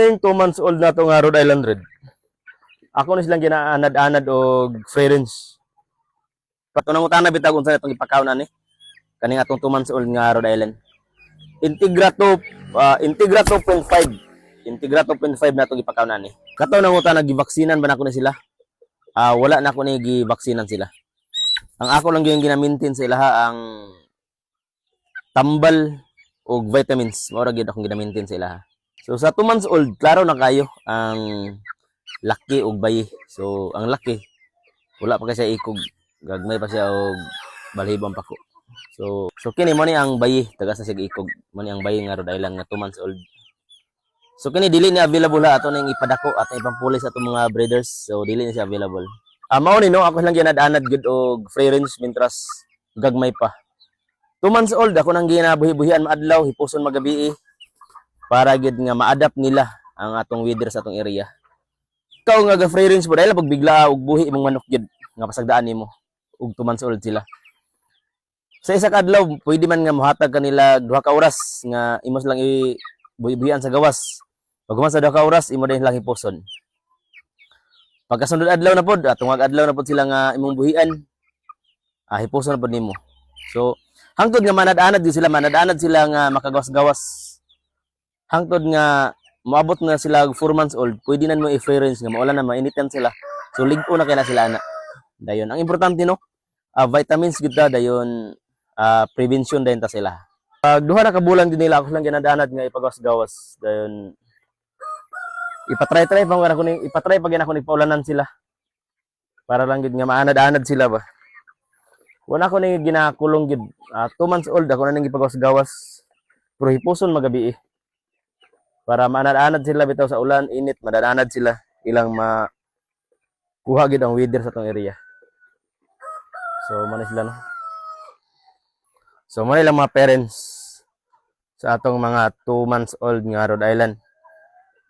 Yung 2 months old na to nga Rhode Island Red. Ako na silang ginaanad-anad og free range. Patunang utana bitag unsa itong ipakawnan ni. Kaning atong 2 months old nga Rhode Island. Integra 2.5. Integra 2.5 na itong ipakawnan ni. Kataw nang utana gibaksinan ba nako na sila? Wala na ako ni gibaksinan sila. Ang ako lang yung ginamintin sa ilaha ang tambal o vitamins. Mao ra gyud akong ginamintin sa ilaha. So sa 2 months old, klaro na kayo ang laki og bayi. So ang laki wala pa kasi ikog, gagmay pa siya og balhibang pako. So kini mo ni ang bayi, tagas na siya ikog. Mo ni ang bayi nga Rhode Island nga 2 months old. So kini dili ni available ha ato ning ipadako at ipampulis ato mga breeders. So dili ni siya available. Mao ni no ako lang ginad-anad gud og free range mintras gagmay pa. 2 months old ako nang ginabuhi-buhian maadlaw, hipuson magabi para gid nga ma-adapt nila ang atong weather sa atong area. Ikaw nga ga free range mo dahil pag bigla og buhi imong manok gid nga pasagdaan nimo og 2 months old sila. Sa isa ka adlaw pwede man nga mohatag kanila 2 ka oras nga imos lang i-buhi-buhian sa gawas. Pag human sa 2 ka oras imo din lang hipuson. Pagkasunod adlaw na pod, tungag adlaw na pod sila nga imong buhian. Hipuson na pod nimo. So hangtod nga manad-anad sila nga makagawas-gawas. Hangtod nga moabot na sila 4 months old, pwede na mo i-free range nga maulan na mainitan sila. So ligo na kay na sila ana. Dayon ang importante no, vitamins gud ta dayon prevention din ta sila. Pag duha na ka bulan din nila ako lang ginadanad nga ipagawas-gawas. Dayon ipatry pag ako ni paulanan sila. Para lang gid nga maanad-anad sila ba. Wala ko ni ginakulong gid. 2 months old ako na nang ipagawas-gawas. Pero hipuson magabi para maanad-anad sila bitaw sa ulan, init, madananad sila ilang kuha gid ang weather sa tong area. So man sila no. So man lang mga parents sa atong mga 2 months old nga Rhode Island.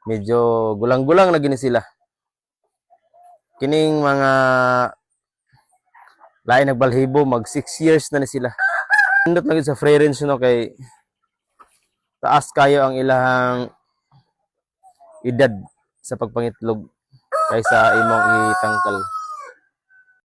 Medyo gulang-gulang na gini sila. Kining mga lain nagbalhibo mag 6 years na ni sila. Indot lang sa free range no kay taas kayo ang ilahang edad sa pagpangitlog kaysa imong itangkal.